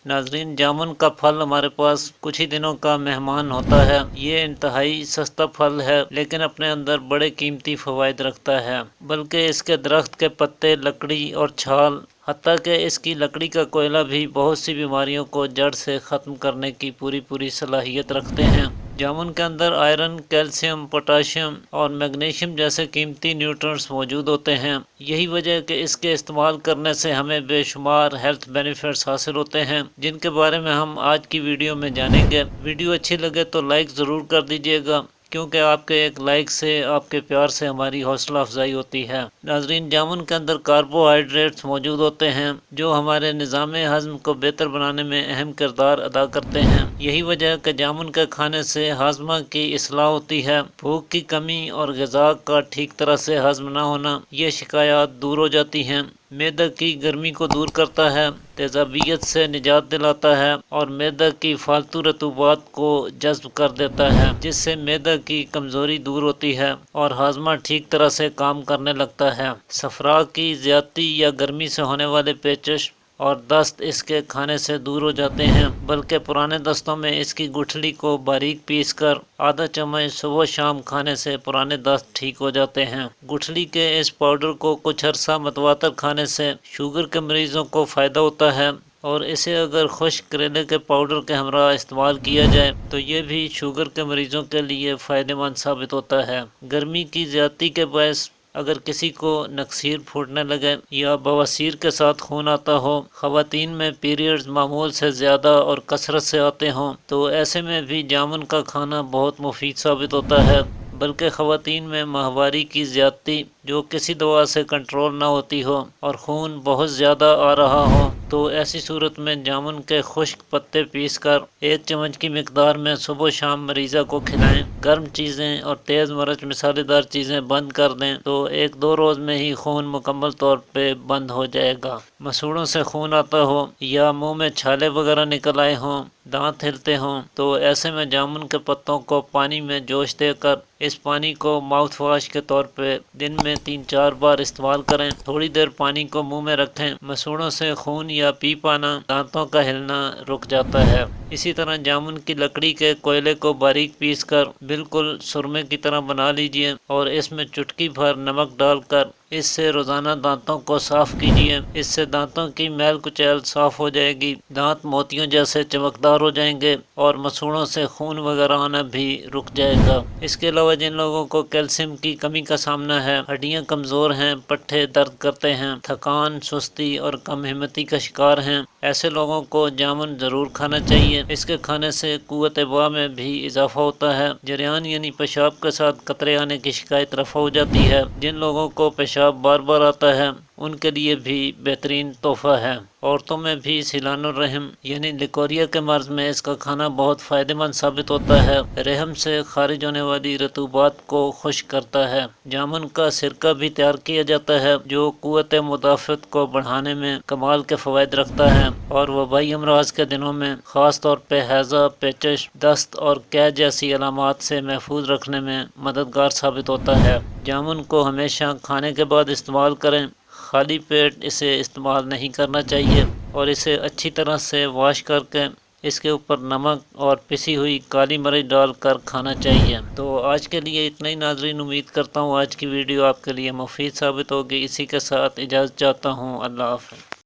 नाजरीन, जामुन का फल हमारे पास कुछ ही दिनों का मेहमान होता है। ये इंतहाई सस्ता फल है, लेकिन अपने अंदर बड़े कीमती फवायद रखता है। बल्कि इसके दरख्त के पत्ते, लकड़ी और छाल, हत्ता कि इसकी लकड़ी का कोयला भी बहुत सी बीमारियों को जड़ से ख़त्म करने की पूरी सलाहियत रखते हैं। जामुन के अंदर आयरन, कैल्शियम, पोटाशियम और मैग्नीशियम जैसे कीमती न्यूट्रिएंट्स मौजूद होते हैं। यही वजह है कि इसके इस्तेमाल करने से हमें बेशुमार हेल्थ बेनिफिट्स हासिल होते हैं, जिनके बारे में हम आज की वीडियो में जानेंगे। वीडियो अच्छी लगे तो लाइक ज़रूर कर दीजिएगा, क्योंकि आपके एक लाइक से, आपके प्यार से हमारी हौसला अफजाई होती है। नाजरीन, जामुन के अंदर कार्बोहाइड्रेट्स मौजूद होते हैं, जो हमारे निज़ाम हज़म को बेहतर बनाने में अहम किरदार अदा करते हैं। यही वजह है कि जामुन के खाने से हाजमा की इस्लाह होती है। भूख की कमी और ग़िज़ा का ठीक तरह से हज़म न होना, ये शिकायत दूर हो जाती हैं। मैदा की गर्मी को दूर करता है, तेज़ाबियत से निजात दिलाता है और मैदा की फालतू रतूबात को जज्ब कर देता है, जिससे मैदा की कमज़ोरी दूर होती है और हाजमा ठीक तरह से काम करने लगता है। सफरा की ज़्यादती या गर्मी से होने वाले पेचश और दस्त इसके खाने से दूर हो जाते हैं। बल्कि पुराने दस्तों में इसकी गुठली को बारीक पीस कर आधा चम्मच सुबह शाम खाने से पुराने दस्त ठीक हो जाते हैं। गुठली के इस पाउडर को कुछ अरसा मतवातर खाने से शुगर के मरीजों को फ़ायदा होता है, और इसे अगर खुश्क करेले के पाउडर के हमरा इस्तेमाल किया जाए तो ये भी शुगर के मरीजों के लिए फ़ायदेमंद साबित होता है। गर्मी की ज़्यादती के बायस अगर किसी को नक्सीर फूटने लगे या बवासीर के साथ खून आता हो, ख़वातीन में पीरियड्स मामूल से ज़्यादा और कसरत से आते हों, तो ऐसे में भी जामुन का खाना बहुत मुफीद साबित होता है। बल्कि ख़वातीन में माहवारी की ज़्यादती जो किसी दवा से कंट्रोल ना होती हो और खून बहुत ज़्यादा आ रहा हो, तो ऐसी सूरत में जामुन के खुश्क पत्ते पीस कर 1 चम्मच की मिकदार में सुबह शाम मरीज़ा को खिलाएं। गर्म चीज़ें और तेज़ मिर्च मसालेदार चीज़ें बंद कर दें तो 1-2 रोज़ में ही खून मुकम्मल तौर पे बंद हो जाएगा। मसूड़ों से खून आता हो या मुंह में छाले वगैरह निकल आए हों, दांत हिलते हों, तो ऐसे में जामुन के पत्तों को पानी में जोश देकर इस पानी को माउथ वॉश के तौर पे दिन में 3-4 बार इस्तेमाल करें। थोड़ी देर पानी को मुंह में रखें, मसूड़ों से खून या पी पाना, दांतों का हिलना रुक जाता है। इसी तरह जामुन की लकड़ी के कोयले को बारीक पीस कर बिल्कुल सुरमे की तरह बना लीजिए और इसमें चुटकी भर नमक डालकर इससे रोज़ाना दांतों को साफ़ कीजिए। इससे दांतों की मैल कुचैल साफ़ हो जाएगी, दांत मोतियों जैसे चमकदार हो जाएंगे और मसूड़ों से खून वगैरह आना भी रुक जाएगा। इसके अलावा जिन लोगों को कैल्शियम की कमी का सामना है, हड्डियां कमज़ोर हैं, पट्ठे दर्द करते हैं, थकान, सुस्ती और कम हिम्मती का शिकार हैं, ऐसे लोगों को जामुन ज़रूर खाना चाहिए। इसके खाने से कुव्वत-ए-बा में भी इजाफा होता है। जरियान यानी पेशाब के साथ कतरे आने की शिकायत रफ़ा हो जाती है। जिन लोगों को पेशाब बार बार आता है, उनके लिए भी बेहतरीन तोहफ़ा है। औरतों में भी सिलानुर रहम यानी लिकोरिया के मर्ज़ में इसका खाना बहुत फ़ायदेमंद साबित होता है। रहम से खारिज होने वाली रतूबात को खुश्क करता है। जामुन का सिरका भी तैयार किया जाता है, जो कुव्वत मुदाफ़त को बढ़ाने में कमाल के फ़वाइद रखता है और वबाई अमराज के दिनों में ख़ास तौर पे हैज़ा, पेचश, दस्त और कै जैसी अलामात से महफूज रखने में मददगार साबित होता है। जामुन को हमेशा खाने के बाद इस्तेमाल करें। खाली पेट इसे इस्तेमाल नहीं करना चाहिए और इसे अच्छी तरह से वॉश करके इसके ऊपर नमक और पिसी हुई काली मिर्च डालकर खाना चाहिए। तो आज के लिए इतना ही नाज़रीन, उम्मीद करता हूँ आज की वीडियो आपके लिए मुफीद साबित होगी। इसी के साथ इजाज़त चाहता हूँ। अल्लाह हाफ़िज़।